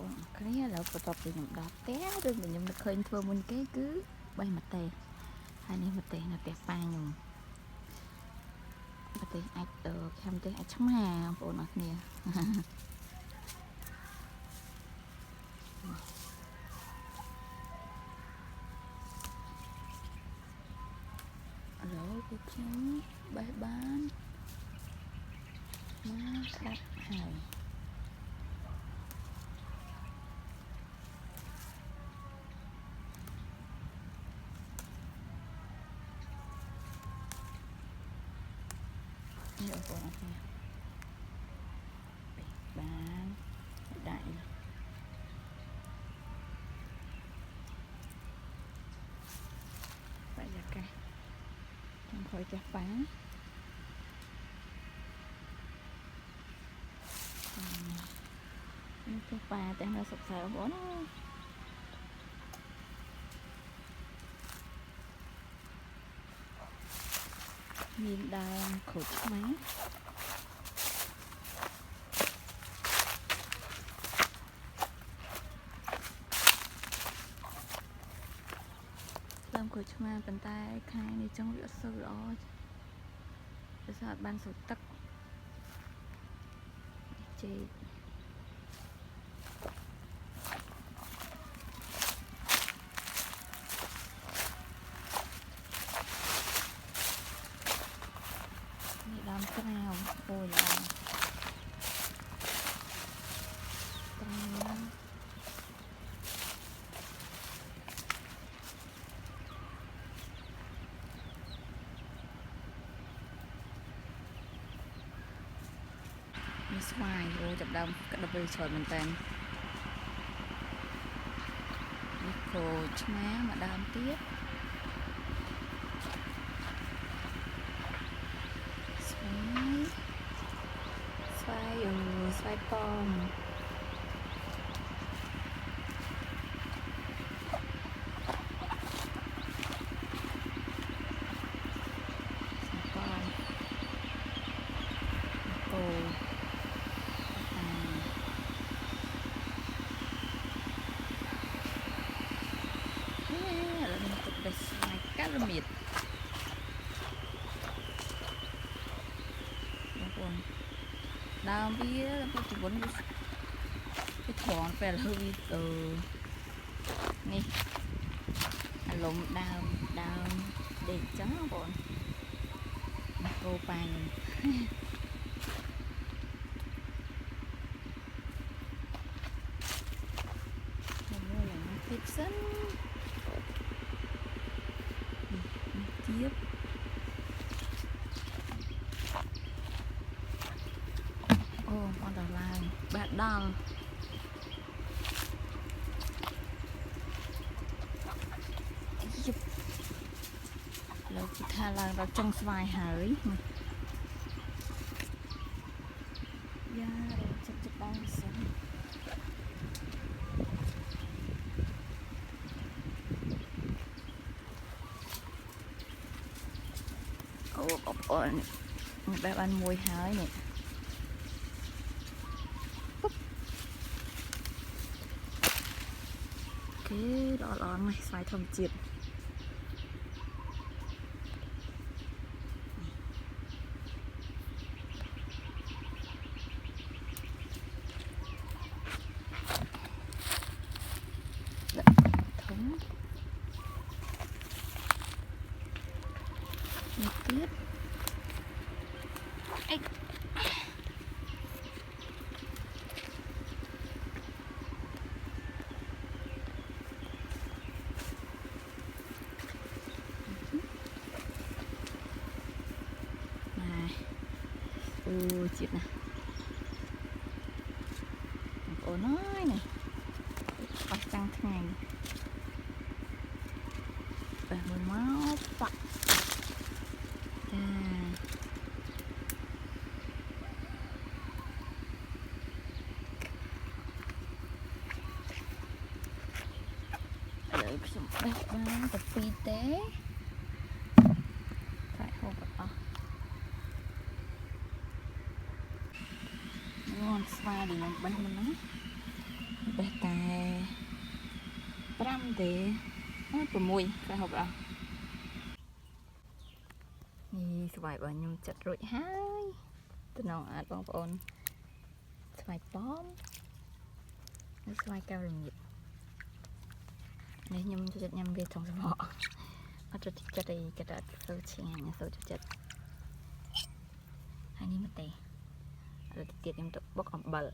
បងគ្នាឥឡូវបន្ទាប់ពីខ្ញុំដល់ផ្ទះឬខ្ញុំនឹកឃើញធ្វើមុនគេគឺបេះម្ទេសហើយនេះម្ទេសនៅផ្ទះប៉ាខ្ញុំម្ទេសអាចខាំម្ទេសអាចឆ្មាបងប្អូនអរគ្នាឥឡូវគឺខ្ញុំបេះបានមកស្ដាប់ហើយនេះបងប្អូនអរគ្នាបេះបានដៃបរិយាកាសខ្ញុំខ້ອຍចាស់ប៉ាចាស់ប៉ាតែនៅសុខសប្បាយបងប្អូនមានដើមក្រូចឆ្មាដើមក្រូចឆ្មាប៉ុន្តែខែនេះចង់វាអត់សូវល្អដោយសារអត់បានស្រូបទឹកចេកដើមត្រាវអូយល្អត្រាវមានស្វាយអូចាប់ដើមក្តឹបវាច្រើនមែនតើនេះក្រូចឆ្មាមកដើមទៀតស្វាយប៉ោមអូឥឡូវខ្ញុំទុកបេះស្វាយកាល់មៀតបងប្អូនដើមវាពីជំនវាត្រង់ពេលហើយវានេះអាលំដើមដេកចឹងបងប្អូនគោប៉ាខ្ញុំមើលឡើងទៀតសិនទៀតអូអត់ដល់ឡើងបាត់ដល់លើគិតថាឡើងដល់ចុងស្វាយហើយយ៉ារត់ចិត្តបងសិនអូបងប្អូនបែបបានមួយហើយនេះអូខេល្អណាស់ស្វាយធម្មជាតិនេះទៀតអេអូជាតិណាបងប្អូនអើយនេះបោះចាំងថ្ងៃបេះមួយមកប៉ាក់ខ្ញុំបេះបានតែពីរទេតែហូបអស់ងន់ស្វាយដែលខ្ញុំបេះមុនហ្នឹងបេះ 5ទេ6ខ្លះហូបអស់នេះស្វាយរបស់ខ្ញុំចាត់រួចហើយតំណងអាចបងប្អូនស្វាយប៉ោមនិងស្វាយកៅល្ងៀតនេះខ្ញុំចូលចិត្តញ៉ាំវាក្នុងសម្បកអត់ចូលចិត្តអីចិត្តអត់សូវឆ្ងាញ់សូវចូលចិត្តហើយនេះមកទេឥឡូវទៀតខ្ញុំទៅបុកអំបិល